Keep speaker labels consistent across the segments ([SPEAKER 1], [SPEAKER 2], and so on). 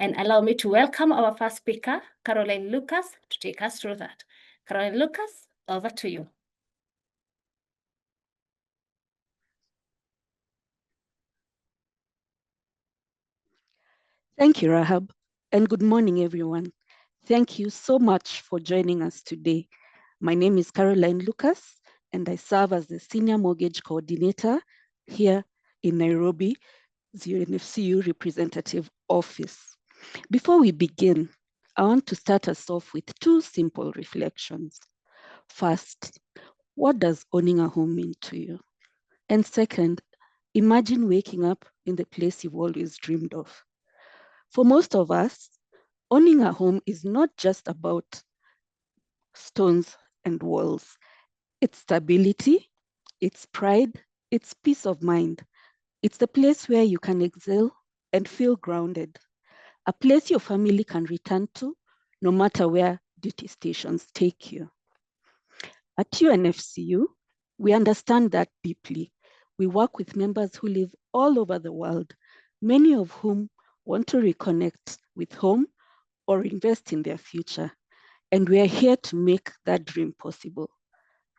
[SPEAKER 1] And allow me to welcome our first speaker, Caroline Lucas, to take us through that. Caroline Lucas, over to you.
[SPEAKER 2] Thank you, Rahab, and good morning, everyone. Thank you so much for joining us today. My name is Caroline Lucas, and I serve as the Senior Mortgage Coordinator here in Nairobi, the UNFCU Representative Office. Before we begin, I want to start us off with two simple reflections. First, what does owning a home mean to you? And second, imagine waking up in the place you've always dreamed of. For most of us, owning a home is not just about stones and walls. It's stability, it's pride, it's peace of mind. It's the place where you can excel and feel grounded, a place your family can return to no matter where duty stations take you. At UNFCU, we understand that deeply. We work with members who live all over the world, many of whom want to reconnect with home or invest in their future. And we are here to make that dream possible,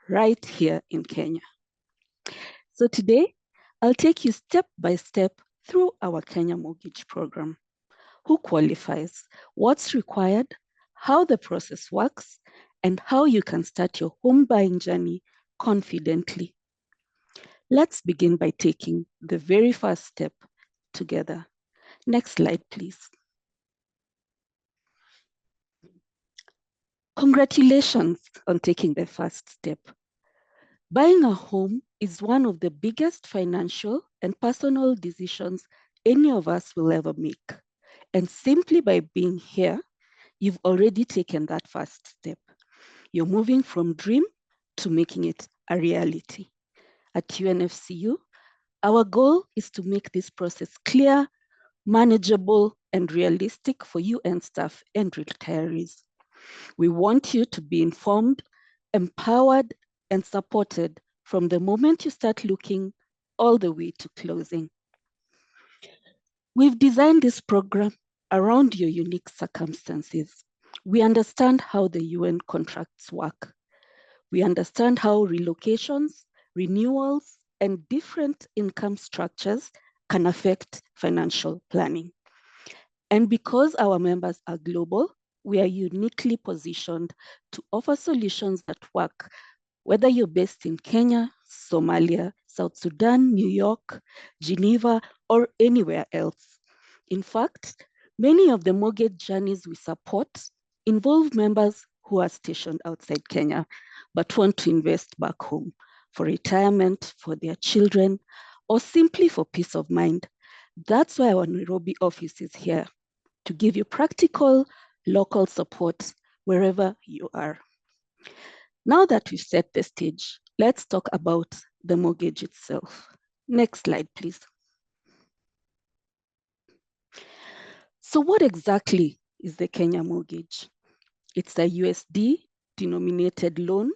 [SPEAKER 2] right here in Kenya. So today, I'll take you step by step through our Kenya Mortgage Program. Who qualifies, what's required, how the process works, and how you can start your home buying journey confidently. Let's begin by taking the very first step together. Next slide, please. Congratulations on taking the first step. Buying a home is one of the biggest financial and personal decisions any of us will ever make. And simply by being here, you've already taken that first step. You're moving from dream to making it a reality. At UNFCU, our goal is to make this process clear, manageable, and realistic for UN staff and retirees. We want you to be informed, empowered, and supported from the moment you start looking all the way to closing. We've designed this program around your unique circumstances. We understand how the UN contracts work. We understand how relocations, renewals, and different income structures can affect financial planning. And because our members are global, we are uniquely positioned to offer solutions that work, whether you're based in Kenya, Somalia, South Sudan, New York, Geneva, or anywhere else. In fact, many of the mortgage journeys we support involve members who are stationed outside Kenya, but want to invest back home for retirement, for their children, or simply for peace of mind. That's why our Nairobi office is here, to give you practical, local support wherever you are. Now that we've set the stage, let's talk about the mortgage itself. Next slide, please. So what exactly is the Kenya mortgage? It's a USD denominated loan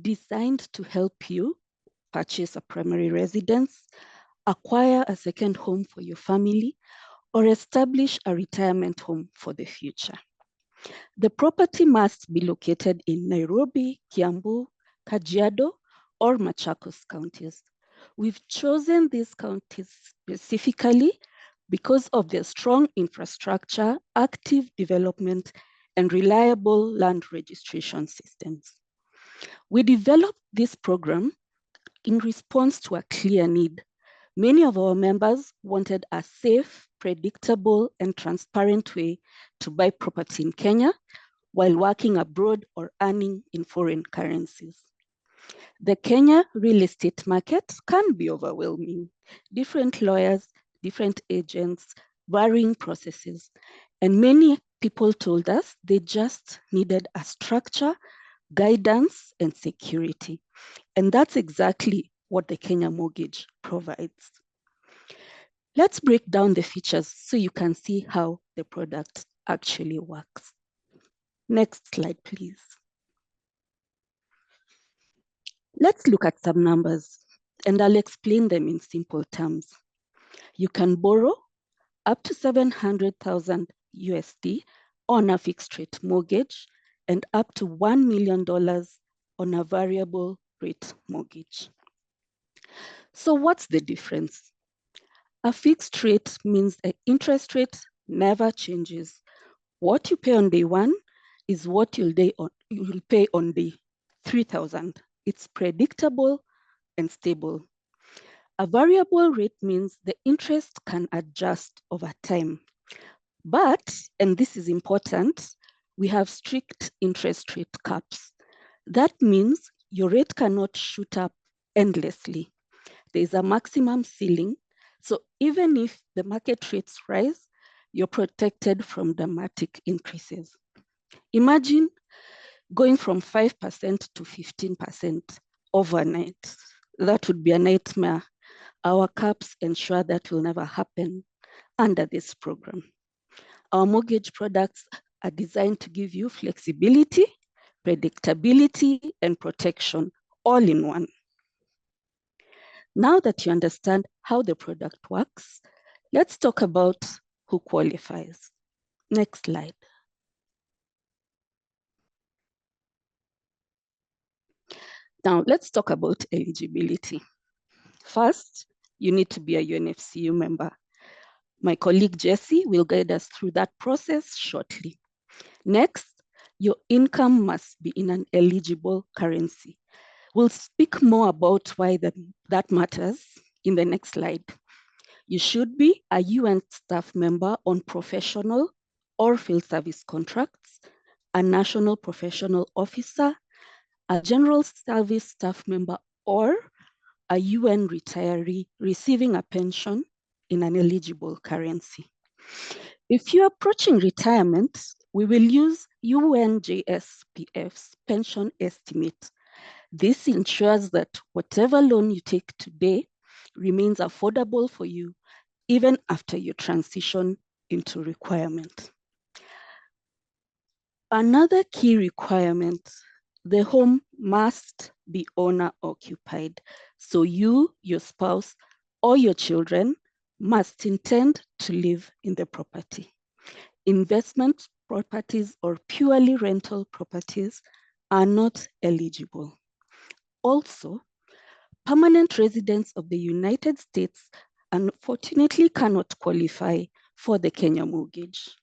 [SPEAKER 2] designed to help you purchase a primary residence, acquire a second home for your family, or establish a retirement home for the future. The property must be located in Nairobi, Kiambu, Kajiado, or Machakos counties. We've chosen these counties specifically because of their strong infrastructure, active development, and reliable land registration systems. We developed this program in response to a clear need. Many of our members wanted a safe, predictable, and transparent way to buy property in Kenya while working abroad or earning in foreign currencies. The Kenya real estate market can be overwhelming. Different lawyers, different agents, varying processes, and many people told us they just needed a structure, guidance, and security. And that's exactly what the Kenya mortgage provides. Let's break down the features so you can see how the product actually works. Next slide, please. Let's look at some numbers, and I'll explain them in simple terms. You can borrow up to 700,000 USD on a fixed rate mortgage and up to $1 million on a variable rate mortgage. So what's the difference? A fixed rate means the interest rate never changes. What you pay on day one is what you'll pay on day 3,000. It's predictable and stable. A variable rate means the interest can adjust over time. But, and this is important, we have strict interest rate caps. That means your rate cannot shoot up endlessly. There is a maximum ceiling. So even if the market rates rise, you're protected from dramatic increases. Imagine going from 5% to 15% overnight. That would be a nightmare. Our caps ensure that will never happen under this program. Our mortgage products are designed to give you flexibility, predictability, and protection all in one. Now that you understand how the product works, let's talk about who qualifies. Next slide. Now, let's talk about eligibility. First, you need to be a UNFCU member. My colleague Jessie will guide us through that process shortly. Next, your income must be in an eligible currency. We'll speak more about why that matters in the next slide. You should be a UN staff member on professional or field service contracts, a national professional officer, a general service staff member, or a UN retiree receiving a pension in an eligible currency. If you're approaching retirement, we will use UNJSPF's pension estimate. This ensures that whatever loan you take today remains affordable for you even after you transition into requirement. Another key requirement, the home must be owner occupied. So you, your spouse, or your children must intend to live in the property. Investment properties or purely rental properties are not eligible. Also, permanent residents of the United States unfortunately cannot qualify for the Kenya mortgage.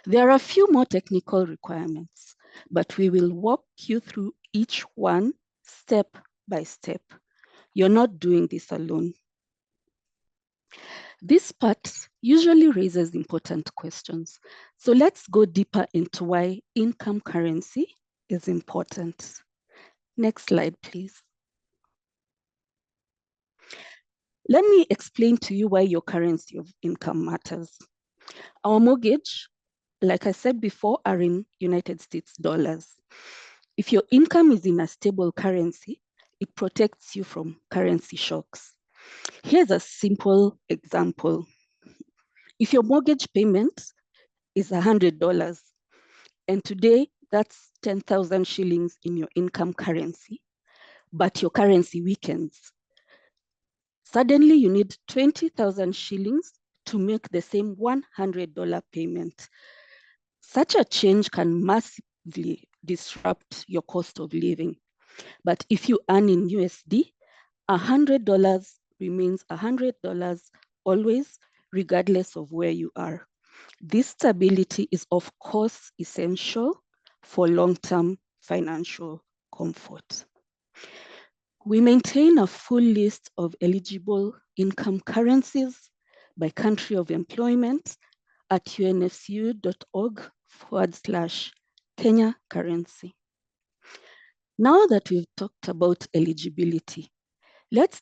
[SPEAKER 2] There are a few more technical requirements, but we will walk you through each one step by step. You're not doing this alone. This part usually raises important questions. So let's go deeper into why income currency is important. Next slide, please. Let me explain to you why your currency of income matters. Our mortgage, like I said before, are in United States dollars. If your income is in a stable currency, it protects you from currency shocks. Here's a simple example. If your mortgage payment is $100, and today that's 10,000 shillings in your income currency, but your currency weakens, suddenly you need 20,000 shillings to make the same $100 payment. Such a change can massively disrupt your cost of living. But if you earn in USD, $100 remains $100 always, regardless of where you are. This stability is, of course, essential for long-term financial comfort. We maintain a full list of eligible income currencies by country of employment at unfcu.org/Kenya currency. Now that we've talked about eligibility, let's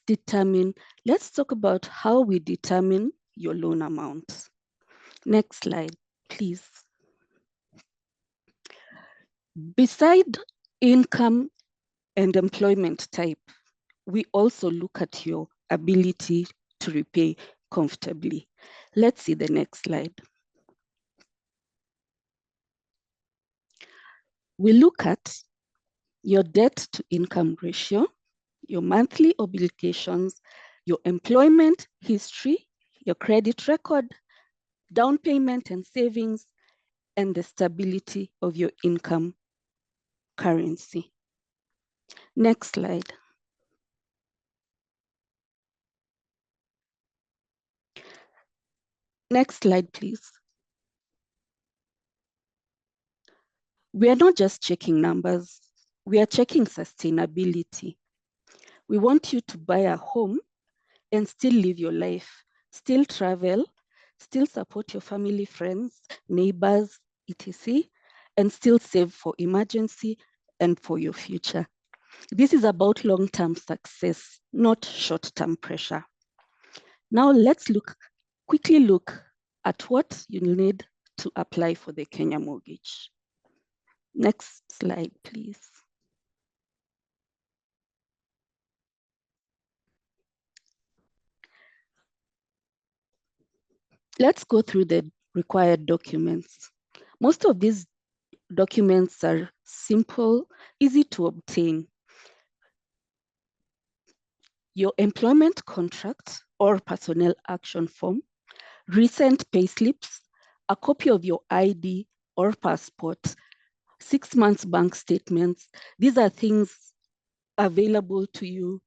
[SPEAKER 2] talk about how we determine your loan amount. Next slide, please. Beside income and employment type, we also look at your ability to repay comfortably. Let's see the next slide. We look at your debt to income ratio, your monthly obligations, your employment history, your credit record, down payment and savings, and the stability of your income currency. Next slide. Next slide, please. We are not just checking numbers, we are checking sustainability. We want you to buy a home and still live your life, still travel, still support your family, friends, neighbors, etc., and still save for emergency and for your future. This is about long-term success, not short-term pressure. Now let's quickly look at what you need to apply for the Kenya mortgage. Next slide, please. Let's go through the required documents. Most of these documents are simple, easy to obtain. Your employment contract or personnel action form, recent payslips, a copy of your ID or passport, 6 months bank statements. These are things available to you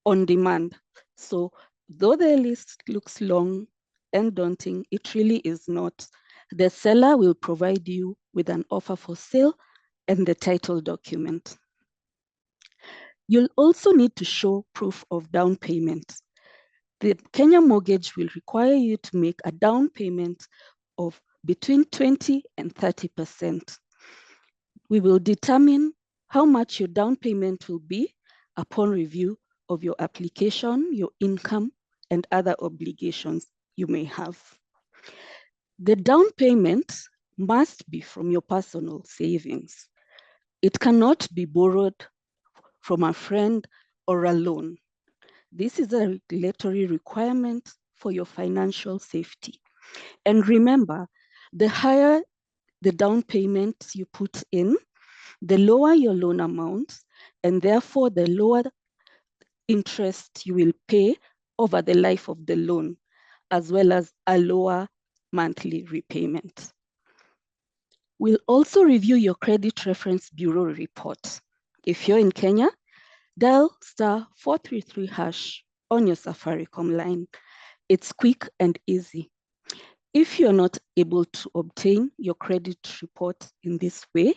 [SPEAKER 2] on demand. So though the list looks long and daunting, it really is not. The seller will provide you with an offer for sale and the title document. You'll also need to show proof of down payment. The Kenya mortgage will require you to make a down payment of between 20 and 30%. We will determine how much your down payment will be upon review of your application, your income, and other obligations you may have. The down payment must be from your personal savings. It cannot be borrowed from a friend or a loan. This is a regulatory requirement for your financial safety. And remember, the higher the down payment you put in, the lower your loan amount, and therefore the lower interest you will pay over the life of the loan, as well as a lower monthly repayment. We'll also review your Credit Reference Bureau report. If you're in Kenya, dial *433# on your Safaricom line. It's quick and easy. If you're not able to obtain your credit report in this way,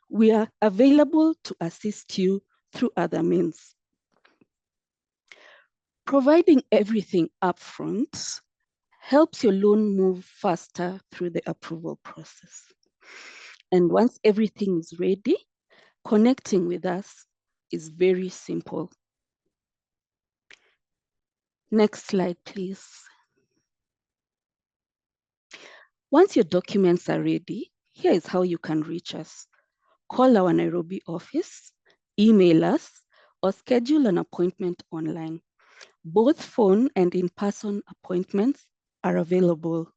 [SPEAKER 2] we are available to assist you through other means. Providing everything upfront helps your loan move faster through the approval process. And once everything is ready, connecting with us is very simple. Next slide, please. Once your documents are ready, here is how you can reach us. Call our Nairobi office, email us, or schedule an appointment online. Both phone and in-person appointments are available.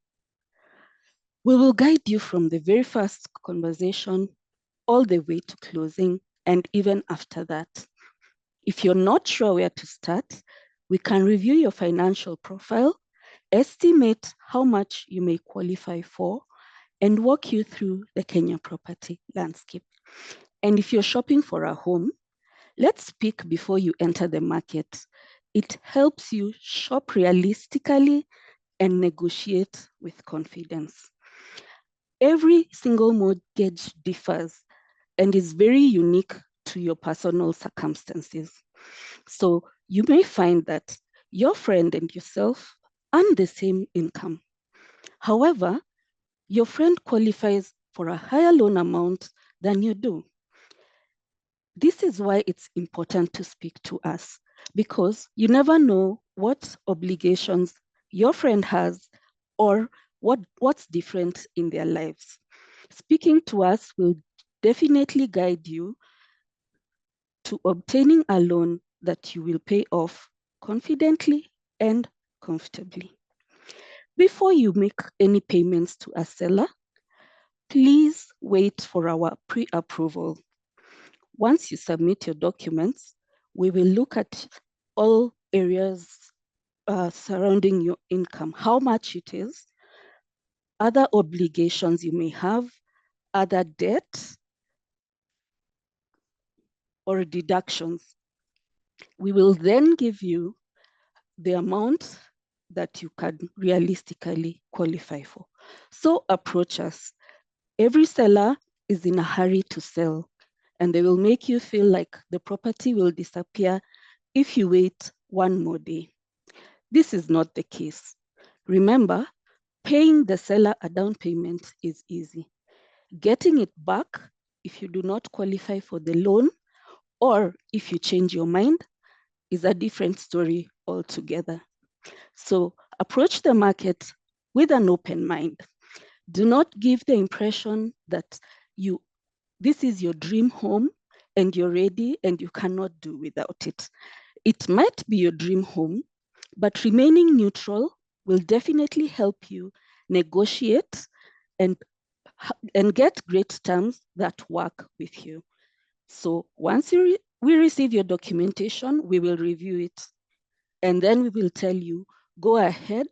[SPEAKER 2] We will guide you from the very first conversation all the way to closing and even after that. If you're not sure where to start, we can review your financial profile, estimate how much you may qualify for, and walk you through the Kenya property landscape. And if you're shopping for a home, let's speak before you enter the market. It helps you shop realistically and negotiate with confidence. Every single mortgage differs and is very unique to your personal circumstances. So you may find that your friend and yourself earn the same income. However, your friend qualifies for a higher loan amount than you do. This is why it's important to speak to us, because you never know what obligations your friend has or what's different in their lives. Speaking to us will definitely guide you to obtaining a loan that you will pay off confidently and comfortably. Before you make any payments to a seller, please wait for our pre-approval. Once you submit your documents, we will look at all areas surrounding your income, how much it is, other obligations you may have, other debt, or deductions. We will then give you the amount that you can realistically qualify for. So approach us. Every seller is in a hurry to sell, and they will make you feel like the property will disappear if you wait one more day. This is not the case. Remember, paying the seller a down payment is easy. Getting it back if you do not qualify for the loan or if you change your mind is a different story altogether. So approach the market with an open mind. Do not give the impression that this is your dream home and you're ready and you cannot do without it. It might be your dream home, but remaining neutral will definitely help you negotiate and get great terms that work with you. So once we receive your documentation, we will review it. And then we will tell you, go ahead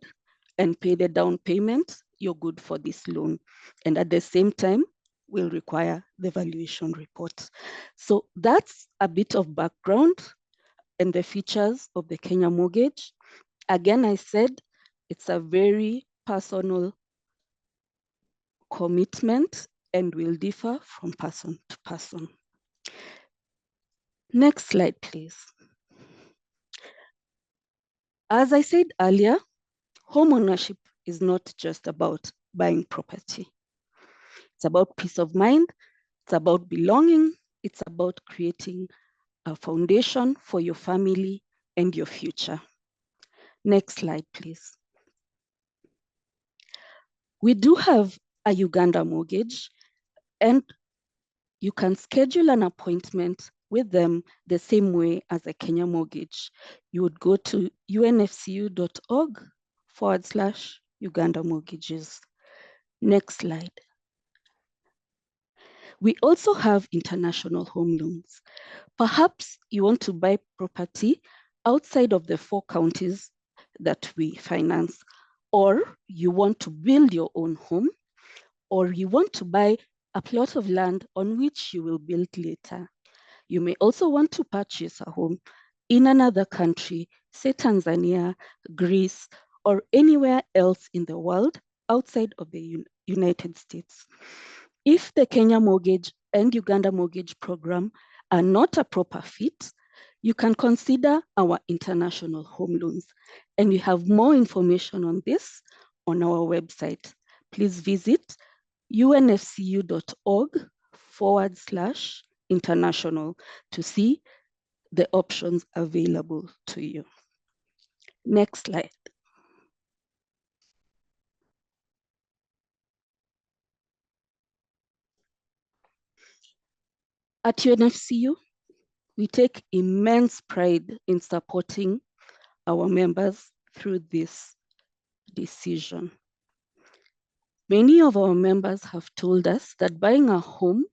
[SPEAKER 2] and pay the down payment. You're good for this loan. And at the same time, we'll require the valuation report. So that's a bit of background and the features of the Kenya mortgage. Again, I said it's a very personal commitment and will differ from person to person. Next slide, please. As I said earlier, home ownership is not just about buying property. It's about peace of mind. It's about belonging. It's about creating a foundation for your family and your future. Next slide, please. We do have a Uganda mortgage, and you can schedule an appointment with them the same way as a Kenya mortgage. You would go to unfcu.org/Uganda mortgages. Next slide. We also have international home loans. Perhaps you want to buy property outside of the 4 counties that we finance, or you want to build your own home, or you want to buy a plot of land on which you will build later. You may also want to purchase a home in another country, say Tanzania, Greece, or anywhere else in the world outside of the United States. If the Kenya mortgage and Uganda mortgage program are not a proper fit, you can consider our international home loans. And we have more information on this on our website. Please visit unfcu.org/international to see the options available to you. Next slide. At UNFCU, we take immense pride in supporting our members through this decision. Many of our members have told us that buying a home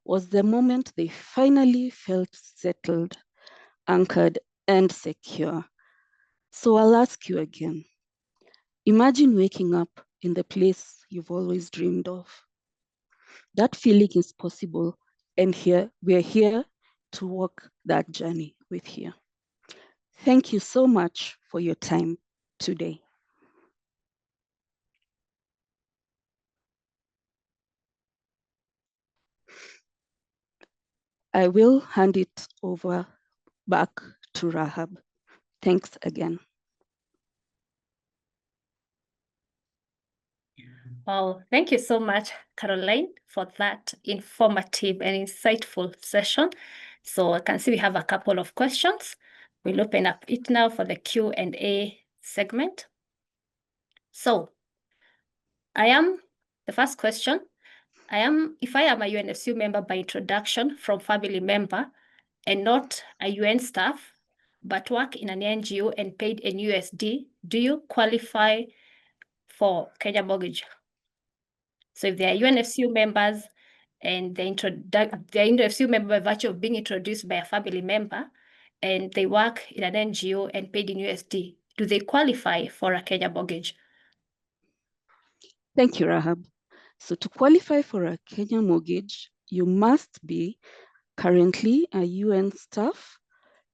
[SPEAKER 2] was the moment they finally felt settled, anchored, and secure. So I'll ask you again. Imagine waking up in the place you've always dreamed of. That feeling is possible, and we're here to walk that journey with you. Thank you so much for your time today. I will hand it over back to Rahab. Thanks again.
[SPEAKER 1] Well, thank you so much, Caroline, for that informative and insightful session. So I can see we have a couple of questions. We'll open up it now for the Q&A segment. So the first question, if I am a UNFCU member by introduction from family member and not a UN staff, but work in an NGO and paid in USD, do you qualify for Kenya mortgage? So if they are UNFCU members and they're UNFCU member by virtue of being introduced by a family member and they work in an NGO and paid in USD, do they qualify for a Kenya mortgage?
[SPEAKER 2] Thank you, Rahab. So to qualify for a Kenya mortgage, you must be currently a UN staff,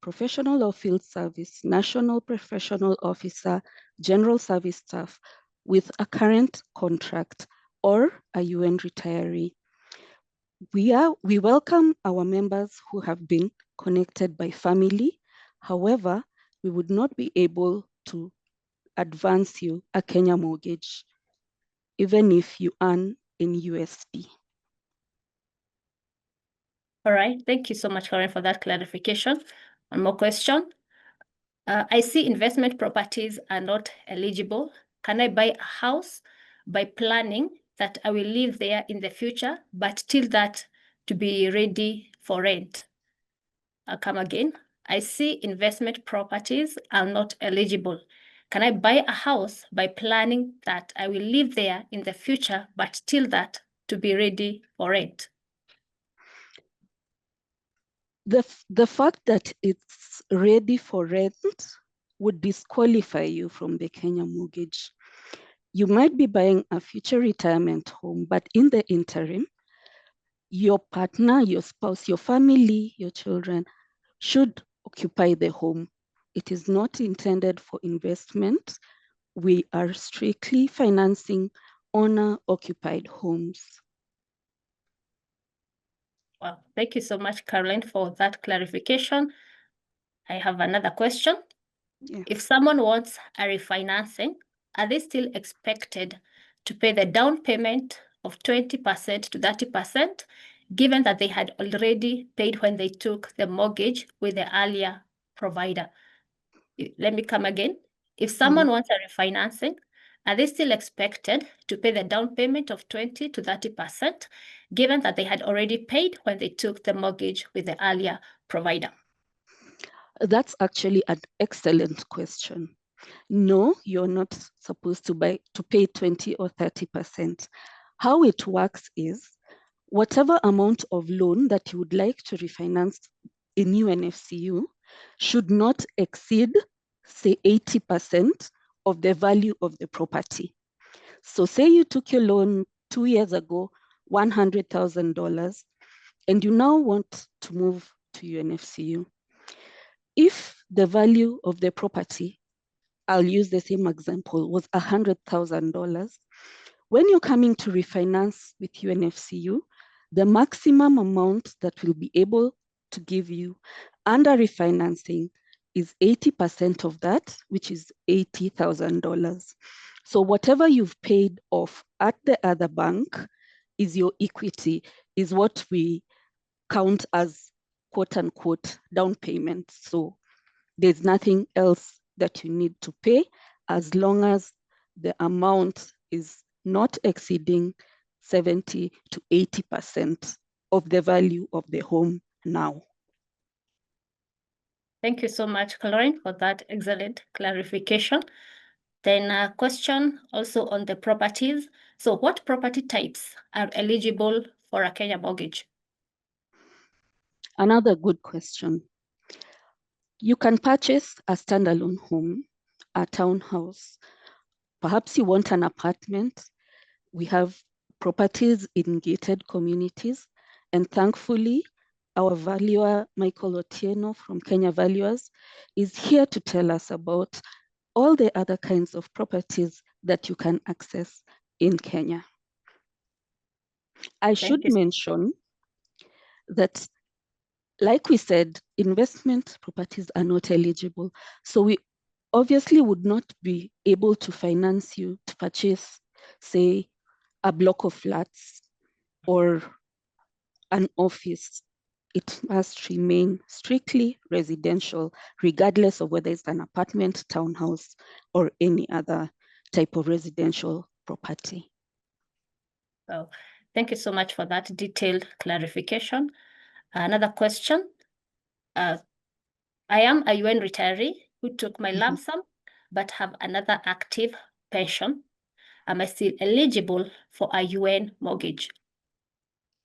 [SPEAKER 2] professional or field service, national professional officer, general service staff with a current contract, or a UN retiree. We welcome our members who have been connected by family. However, we would not be able to advance you a Kenya mortgage, even if you earn in USD.
[SPEAKER 1] All right, thank you so much, Karen, for that clarification. One more question. I see investment properties are not eligible. Can I buy a house by planning that I will live there in the future, but till that to be ready for rent? I'll come again. I see investment properties are not eligible. Can I buy a house by planning that I will live there in the future, but till that to be ready for rent?
[SPEAKER 2] The fact that it's ready for rent would disqualify you from the Kenya mortgage. You might be buying a future retirement home, but in the interim, your partner, your spouse, your family, your children should occupy the home. It is not intended for investment. We are strictly financing owner-occupied homes.
[SPEAKER 1] Well, thank you so much, Caroline, for that clarification. I have another question.
[SPEAKER 2] Yeah.
[SPEAKER 1] If someone wants a refinancing, are they still expected to pay the down payment of 20% to 30%, given that they had already paid when they took the mortgage with the earlier provider? Let me come again. If someone wants a refinancing, are they still expected to pay the down payment of 20 to 30%, given that they had already paid when they took the mortgage with the earlier provider?
[SPEAKER 2] That's actually an excellent question. No, you're not supposed to pay 20 or 30%. How it works is whatever amount of loan that you would like to refinance in UNFCU should not exceed, say, 80% of the value of the property. So say you took your loan 2 years ago, $100,000, and you now want to move to UNFCU. If the value of the property, I'll use the same example, was $100,000, when you're coming to refinance with UNFCU, the maximum amount that we'll be able to give you under refinancing is 80% of that, which is $80,000. So whatever you've paid off at the other bank is your equity, is what we count as quote unquote down payment. So there's nothing else that you need to pay as long as the amount is not exceeding 70 to 80% of the value of the home now.
[SPEAKER 1] Thank you so much, Caroline, for that excellent clarification. Then a question also on the properties. So what property types are eligible for a Kenya mortgage?
[SPEAKER 2] Another good question. You can purchase a standalone home, a townhouse. Perhaps you want an apartment. We have properties in gated communities. And thankfully, our valuer, Michael Otieno from Kenya Valuers, is here to tell us about all the other kinds of properties that you can access in Kenya. I should mention that, like we said, investment properties are not eligible. So we obviously would not be able to finance you to purchase, say, a block of flats or an office. It must remain strictly residential, regardless of whether it's an apartment, townhouse, or any other type of residential property.
[SPEAKER 1] Well, thank you so much for that detailed clarification. Another question. I am a UN retiree who took my lump sum, but have another active pension. Am I still eligible for a UN mortgage?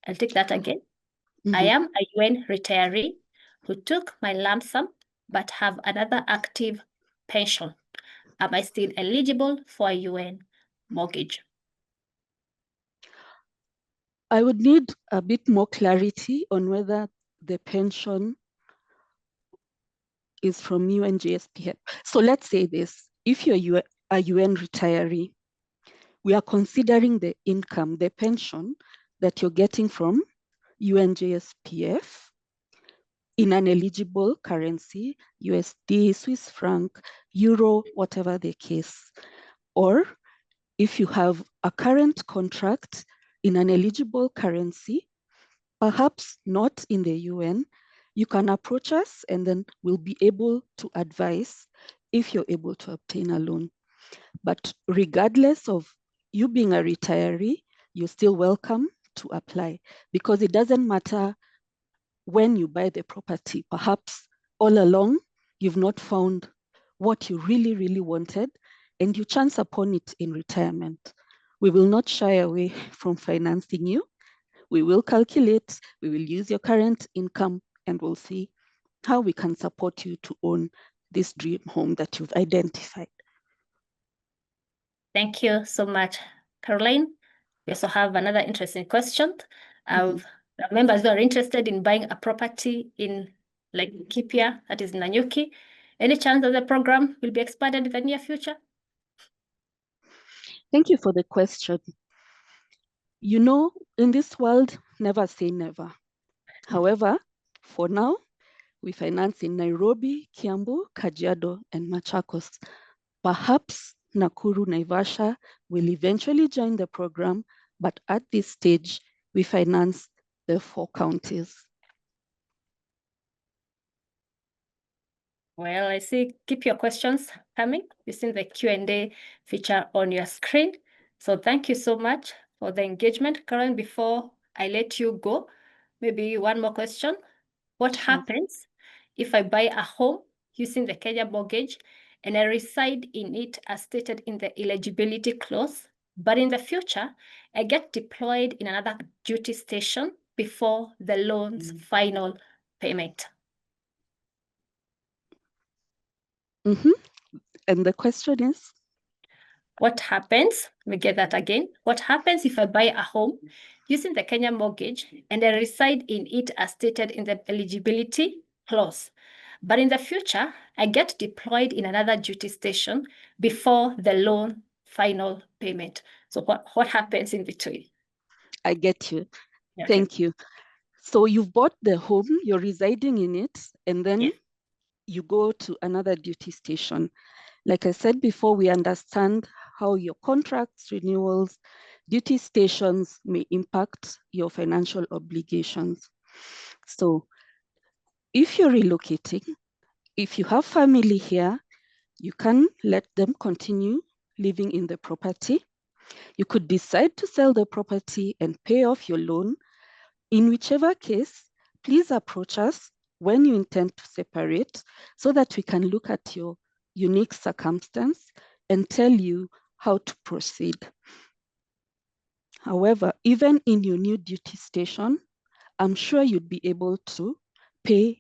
[SPEAKER 1] I'll take that again. I am a UN retiree who took my lump sum, but have another active pension. Am I still eligible for a UN mortgage?
[SPEAKER 2] I would need a bit more clarity on whether the pension is from UNGSPF. So let's say this, if you're a UN retiree, we are considering the income, the pension that you're getting from UNGSPF in an eligible currency, USD, Swiss franc, euro, whatever the case. Or if you have a current contract in an eligible currency, perhaps not in the UN, you can approach us and then we'll be able to advise if you're able to obtain a loan. But regardless of you being a retiree, you're still welcome to apply, because it doesn't matter when you buy the property. Perhaps all along, you've not found what you really, really wanted, and you chance upon it in retirement. We will not shy away from financing you. We will calculate, we will use your current income, and we'll see how we can support you to own this dream home that you've identified.
[SPEAKER 1] Thank you so much, Caroline. We also have another interesting question of members who are interested in buying a property in Laikipia, that is Nanyuki. Any chance that the program will be expanded in the near future?
[SPEAKER 2] Thank you for the question. You know, in this world, never say never. However, for now, we finance in Nairobi, Kiambu, Kajiado, and Machakos. Perhaps Nakuru, Naivasha will eventually join the program, but at this stage, we finance the 4 counties.
[SPEAKER 1] Well, I see, keep your questions coming using the Q&A feature on your screen. So thank you so much for the engagement. Karen, before I let you go, maybe one more question. What happens if I buy a home using the Kenya mortgage and I reside in it as stated in the eligibility clause, but in the future, I get deployed in another duty station before the loan's final payment?
[SPEAKER 2] And the question is?
[SPEAKER 1] What happens, let me get that again. What happens if I buy a home using the Kenya mortgage and I reside in it as stated in the eligibility clause? But in the future, I get deployed in another duty station before the loan final payment. So what happens in between?
[SPEAKER 2] I get you.
[SPEAKER 1] Okay.
[SPEAKER 2] Thank you. So you've bought the home, you're residing in it, and then you go to another duty station. Like I said before, we understand how your contracts, renewals, duty stations may impact your financial obligations. So if you're relocating, if you have family here, you can let them continue living in the property. You could decide to sell the property and pay off your loan. In whichever case, please approach us when you intend to separate so that we can look at your unique circumstance and tell you how to proceed. However, even in your new duty station, I'm sure you'd be able to pay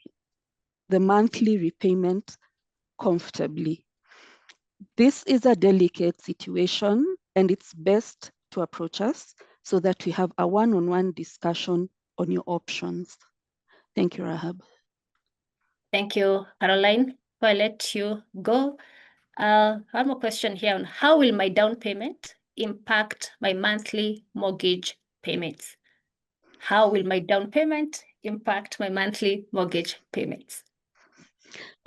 [SPEAKER 2] the monthly repayment comfortably. This is a delicate situation, and it's best to approach us so that we have a one-on-one discussion on your options. Thank you, Rahab.
[SPEAKER 1] Thank you, Caroline. Before I let you go, one more question here on how will my down payment impact my monthly mortgage payments? How will my down payment impact my monthly mortgage payments?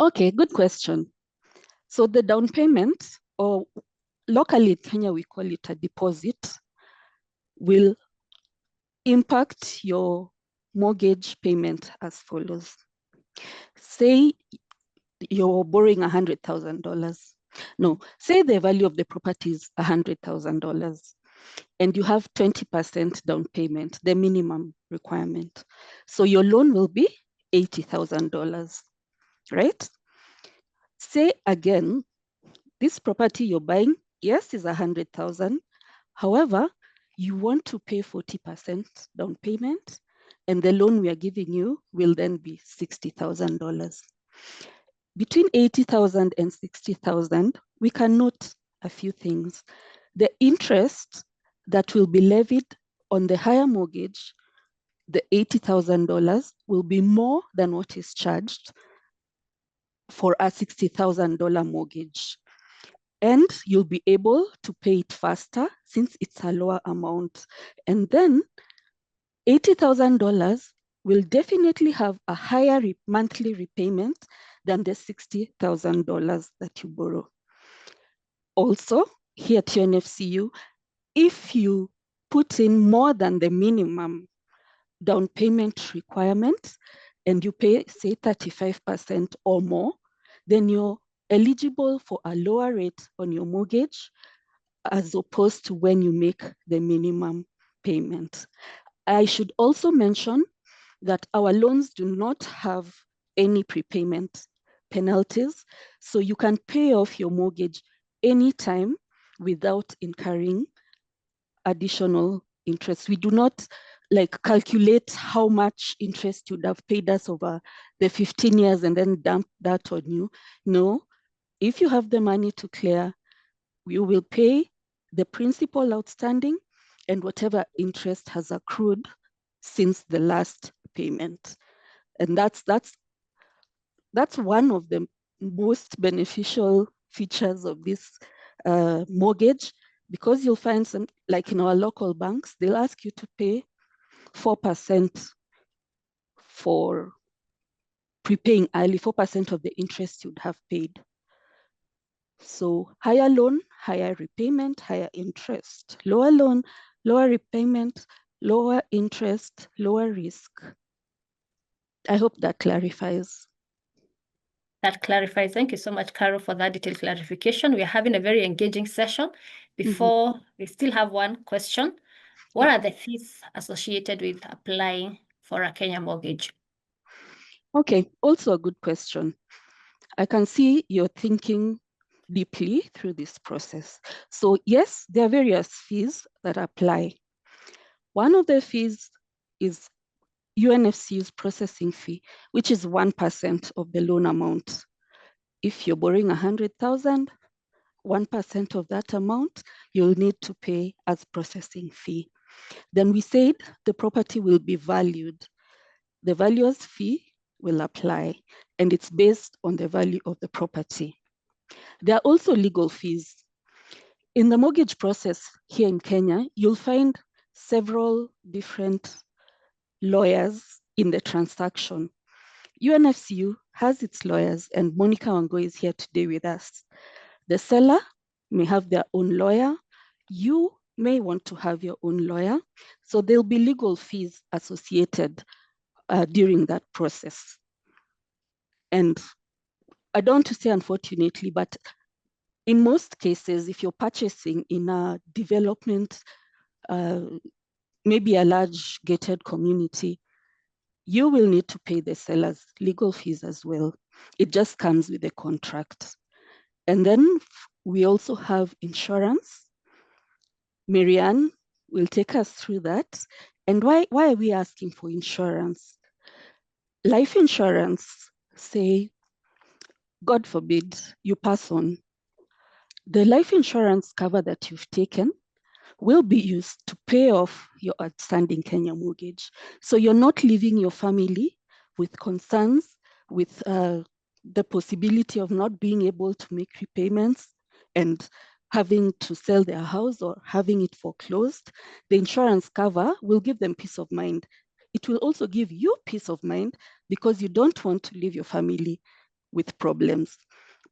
[SPEAKER 2] Okay, good question. So the down payment, or locally in Kenya, we call it a deposit, will impact your mortgage payment as follows. Say you're borrowing $100,000. No, say the value of the property is $100,000 and you have 20% down payment, the minimum requirement. So your loan will be $80,000, right? Say again, this property you're buying, yes, is 100,000. However, you want to pay 40% down payment, and the loan we are giving you will then be $60,000. Between 80,000 and 60,000, we can note a few things. The interest that will be levied on the higher mortgage, the $80,000 will be more than what is charged for a $60,000 mortgage. And you'll be able to pay it faster since it's a lower amount. And then $80,000 will definitely have a higher monthly repayment than the $60,000 that you borrow. Also, here at UNFCU, if you put in more than the minimum down payment requirement and you pay, say, 35% or more, then you're eligible for a lower rate on your mortgage as opposed to when you make the minimum payment. I should also mention that our loans do not have any prepayment penalties, so you can pay off your mortgage anytime without incurring additional interest. We do not calculate how much interest you'd have paid us over the 15 years and then dump that on you. No, if you have the money to clear, you will pay the principal outstanding and whatever interest has accrued since the last payment. And that's one of the most beneficial features of this mortgage, because you'll find some, like in our local banks, they'll ask you to pay 4% for prepaying early, 4% of the interest you'd have paid. So higher loan, higher repayment, higher interest. Lower loan, lower repayment, lower interest, lower risk. I hope that clarifies.
[SPEAKER 1] That clarifies. Thank you so much, Carol, for that detailed clarification. We are having a very engaging session. Before we still have one question. What are the fees associated with applying for a Kenya mortgage?
[SPEAKER 2] Okay, also a good question. I can see you're thinking deeply through this process. So yes, there are various fees that apply. One of the fees is UNFCU's processing fee, which is 1% of the loan amount. If you're borrowing 100,000, 1% of that amount you'll need to pay as processing fee. Then we said the property will be valued. The valuer's fee will apply, and it's based on the value of the property. There are also legal fees. In the mortgage process here in Kenya, you'll find several different lawyers in the transaction. UNFCU has its lawyers, and Monica Wango is here today with us. The seller may have their own lawyer. You may want to have your own lawyer. So there'll be legal fees associated during that process. And I don't want to say unfortunately, but in most cases, if you're purchasing in a development, maybe a large gated community, you will need to pay the seller's legal fees as well. It just comes with the contract. And then we also have insurance. Marianne will take us through that. And why are we asking for insurance? Life insurance, say, God forbid, you pass on. The life insurance cover that you've taken will be used to pay off your outstanding Kenya mortgage. So you're not leaving your family with concerns, with the possibility of not being able to make repayments and having to sell their house or having it foreclosed. The insurance cover will give them peace of mind. It will also give you peace of mind because you don't want to leave your family with problems.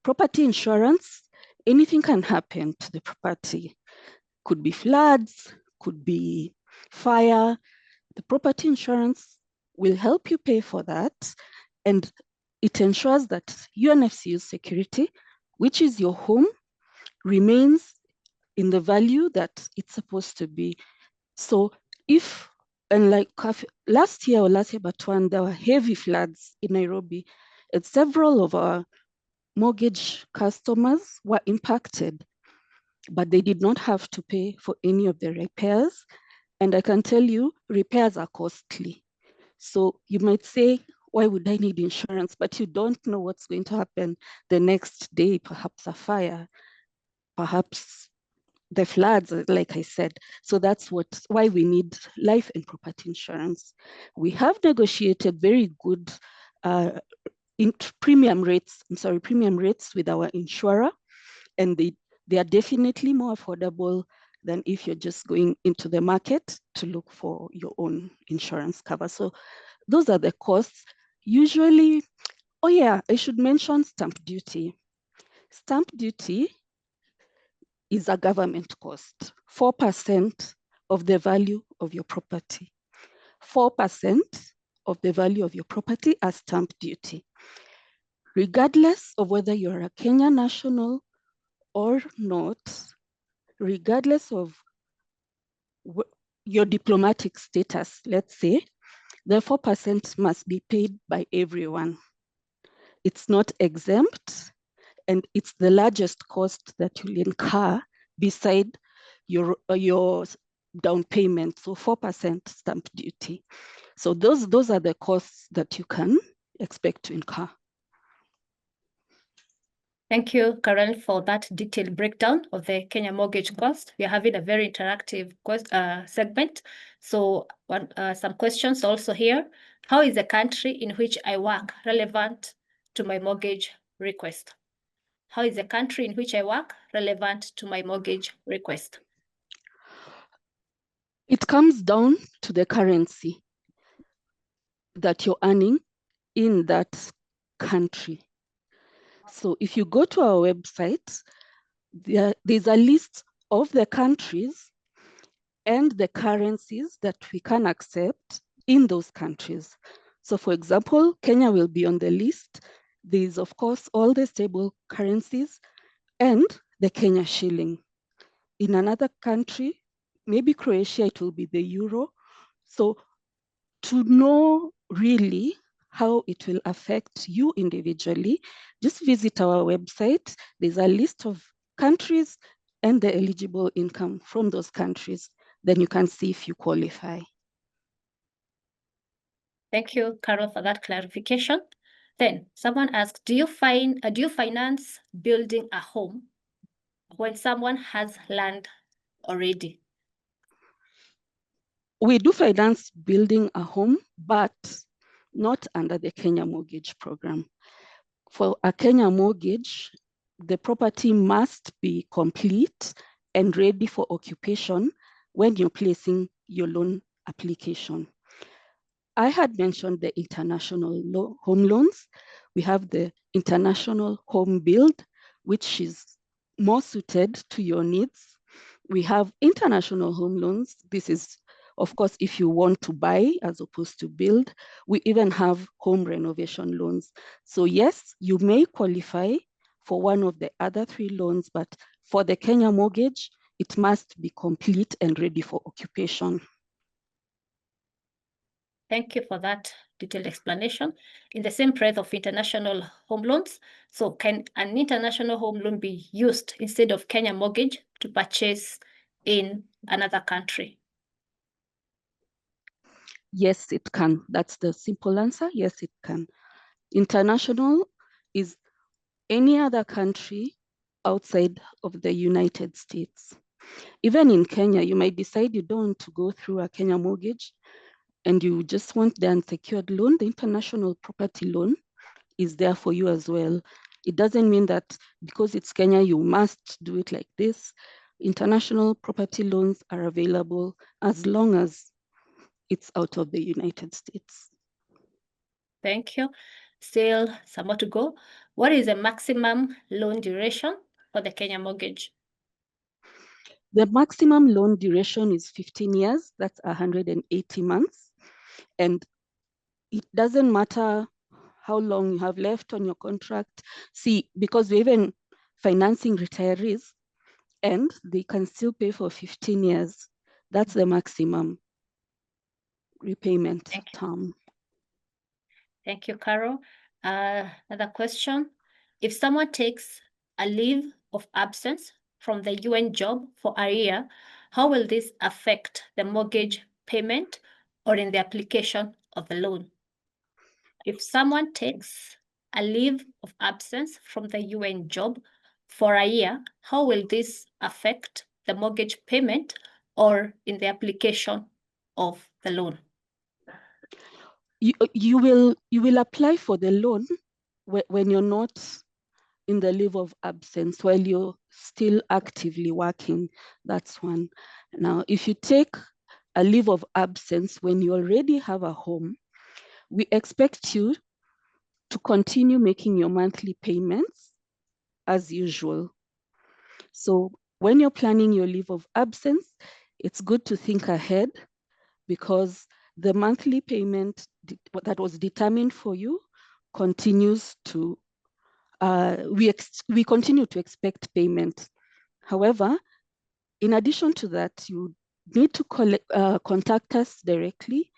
[SPEAKER 2] Property insurance, anything can happen to the property. Could be floods, could be fire. The property insurance will help you pay for that. And it ensures that UNFCU's security, which is your home, remains in the value that it's supposed to be. So if, and like last year but one, there were heavy floods in Nairobi, and several of our mortgage customers were impacted, but they did not have to pay for any of the repairs. And I can tell you, repairs are costly. So you might say, why would I need insurance? But you don't know what's going to happen the next day, perhaps a fire, perhaps the floods, like I said. So that's why we need life and property insurance. We have negotiated very good premium rates with our insurer, and they are definitely more affordable than if you're just going into the market to look for your own insurance cover. So those are the costs. Usually, oh yeah, I should mention stamp duty. Stamp duty is a government cost, 4% of the value of your property. 4% of the value of your property as stamp duty. Regardless of whether you're a Kenya national or not, regardless of your diplomatic status, let's say, the 4% must be paid by everyone. It's not exempt, and it's the largest cost that you'll incur beside your down payment. So 4% stamp duty. So those are the costs that you can expect to incur.
[SPEAKER 1] Thank you, Karen, for that detailed breakdown of the Kenya mortgage cost. We are having a very interactive segment. So some questions also here. How is the country in which I work relevant to my mortgage request? How is the country in which I work relevant to my mortgage request?
[SPEAKER 2] It comes down to the currency that you're earning in that country. So if you go to our website, there's a list of the countries and the currencies that we can accept in those countries. So for example, Kenya will be on the list. There's of course all the stable currencies and the Kenya shilling. In another country, maybe Croatia, it will be the euro. So to know really how it will affect you individually, just visit our website. There's a list of countries and the eligible income from those countries. Then you can see if you qualify.
[SPEAKER 1] Thank you, Carol, for that clarification. Then someone asked, do you finance building a home when someone has land already?
[SPEAKER 2] We do finance building a home, but not under the Kenya mortgage program. For a Kenya mortgage, the property must be complete and ready for occupation when you're placing your loan application. I had mentioned the international home loans. We have the international home build, which is more suited to your needs. We have international home loans. This is, of course, if you want to buy as opposed to build. We even have home renovation loans. So yes, you may qualify for one of the other three loans, but for the Kenya mortgage, it must be complete and ready for occupation.
[SPEAKER 1] Thank you for that detailed explanation. In the same breath of international home loans, so can an international home loan be used instead of Kenya mortgage to purchase in another country?
[SPEAKER 2] Yes, it can. That's the simple answer. Yes, it can. International is any other country outside of the United States. Even in Kenya, you might decide you don't want to go through a Kenya mortgage and you just want the unsecured loan. The international property loan is there for you as well. It doesn't mean that because it's Kenya, you must do it like this. International property loans are available as long as it's out of the United States.
[SPEAKER 1] Thank you. Still some more to go. What is the maximum loan duration for the Kenya mortgage?
[SPEAKER 2] The maximum loan duration is 15 years. That's 180 months. And it doesn't matter how long you have left on your contract. See, because we're even financing retirees and they can still pay for 15 years. That's the maximum repayment term.
[SPEAKER 1] Thank you, Carol. Another question. If someone takes a leave of absence from the UN job for a year, how will this affect the mortgage payment or in the application of the loan? If someone takes a leave of absence from the UN job for a year, how will this affect the mortgage payment or in the application of the loan?
[SPEAKER 2] You will apply for the loan when you're not in the leave of absence while you're still actively working. That's one. Now, if you take a leave of absence when you already have a home, we expect you to continue making your monthly payments as usual. So when you're planning your leave of absence, it's good to think ahead, because the monthly payment that was determined for you continues to, we continue to expect payment. However, in addition to that, you need to contact us directly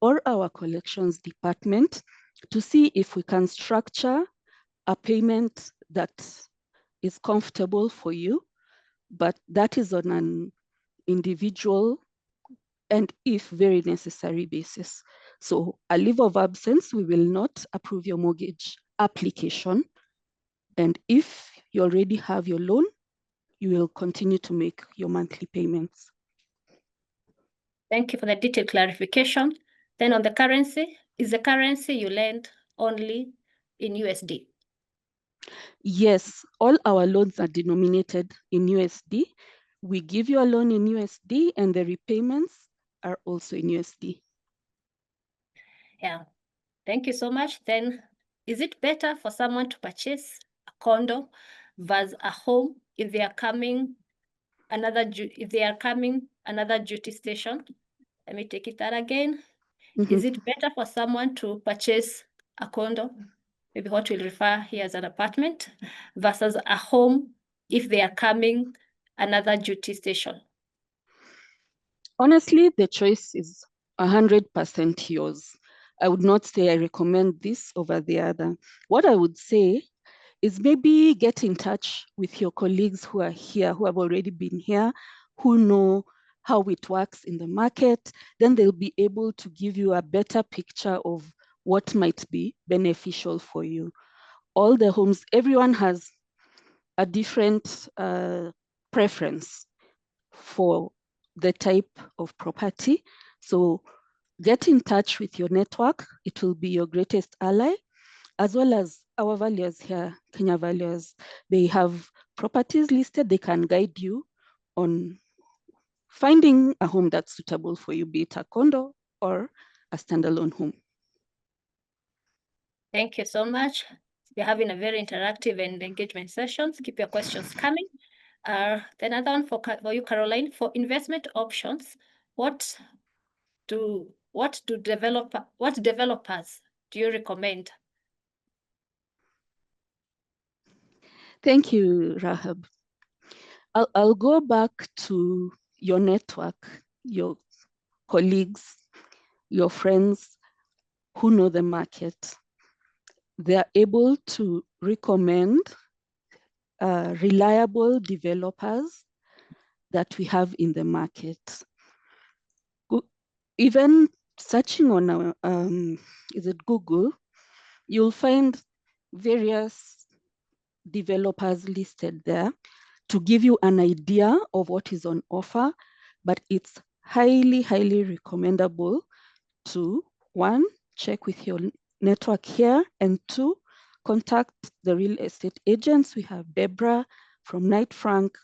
[SPEAKER 2] or our collections department to see if we can structure a payment that is comfortable for you, but that is on an individual and if very necessary basis. So a leave of absence, we will not approve your mortgage application. And if you already have your loan, you will continue to make your monthly payments.
[SPEAKER 1] Thank you for the detailed clarification. Then on the currency, is the currency you lend only in USD?
[SPEAKER 2] Yes, all our loans are denominated in USD. We give you a loan in USD and the repayments are also in USD.
[SPEAKER 1] Yeah, thank you so much. Then is it better for someone to purchase a condo versus a home if they are coming another duty station? Let me take it that again. Is it better for someone to purchase a condo, maybe what we'll refer here as an apartment, versus a home if they are coming another duty station?
[SPEAKER 2] Honestly, the choice is 100% yours. I would not say I recommend this over the other. What I would say is maybe get in touch with your colleagues who are here, who have already been here, who know how it works in the market. Then they'll be able to give you a better picture of what might be beneficial for you. All the homes, everyone has a different preference for the type of property. So get in touch with your network. It will be your greatest ally, as well as our valuers here, Kenya Valuers. They have properties listed. They can guide you on finding a home that's suitable for you, be it a condo or a standalone home.
[SPEAKER 1] Thank you so much. We're having a very interactive and engagement sessions. Keep your questions coming. Another one for you, Caroline. For investment options, what developers do you recommend?
[SPEAKER 2] Thank you, Rahab. I'll go back to your network, your colleagues, your friends who know the market. They are able to recommend reliable developers that we have in the market. Even searching on our, is it Google, you'll find various developers listed there to give you an idea of what is on offer, but it's highly, highly recommendable to, one, check with your network here, and two, contact the real estate agents. We have Deborah from Knight Frank,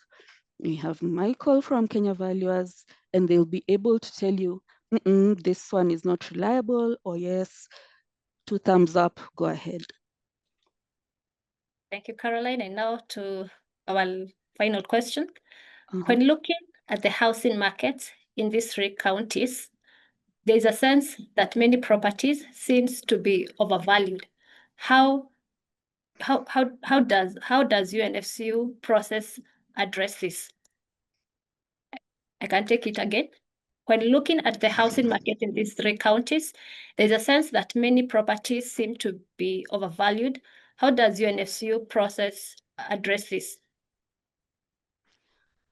[SPEAKER 2] we have Michael from Kenya Valuers, and they'll be able to tell you, this one is not reliable, or yes, 2 thumbs up, go ahead.
[SPEAKER 1] Thank you, Caroline. And now to our final question. When looking at the housing market in these 3 counties, there's a sense that many properties seems to be overvalued. How does UNFCU process address this? I can take it again. When looking at the housing market in these 3 counties, there's a sense that many properties seem to be overvalued. How does UNFCU process address this?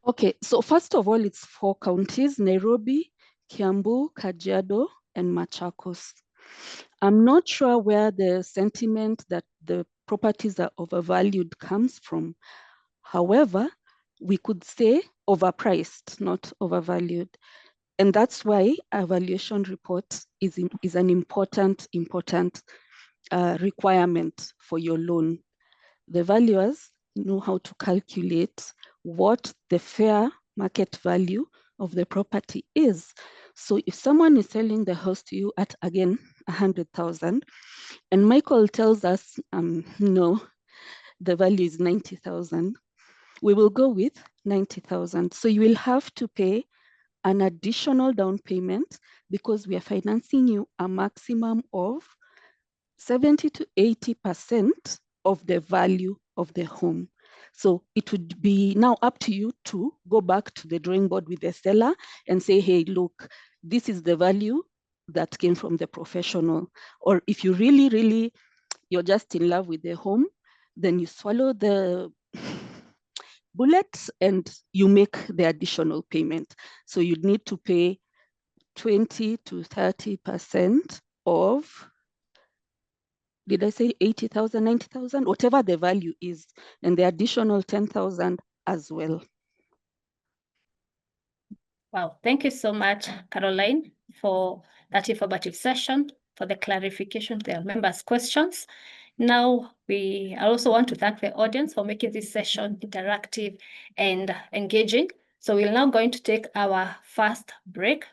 [SPEAKER 2] Okay, so first of all, it's 4 counties: Nairobi, Kiambu, Kajiado, and Machakos. I'm not sure where the sentiment that the properties are overvalued comes from. However, we could say overpriced, not overvalued. And that's why a valuation report is an important requirement for your loan. The valuers know how to calculate what the fair market value of the property is. So if someone is selling the house to you at, again, 100,000, and Michael tells us, no, the value is 90,000, we will go with 90,000. So you will have to pay an additional down payment because we are financing you a maximum of 70 to 80% of the value of the home. So it would be now up to you to go back to the drawing board with the seller and say, hey, look, this is the value that came from the professional. Or if you really, you're just in love with the home, then you swallow the bullet and you make the additional payment. So you'd need to pay 20 to 30% of, did I say 80,000, 90,000, whatever the value is, and the additional 10,000 as well.
[SPEAKER 1] Wow, thank you so much, Caroline, for that informative session, for the clarification to the members' questions. Now, I also want to thank the audience for making this session interactive and engaging. So we're now going to take our first break.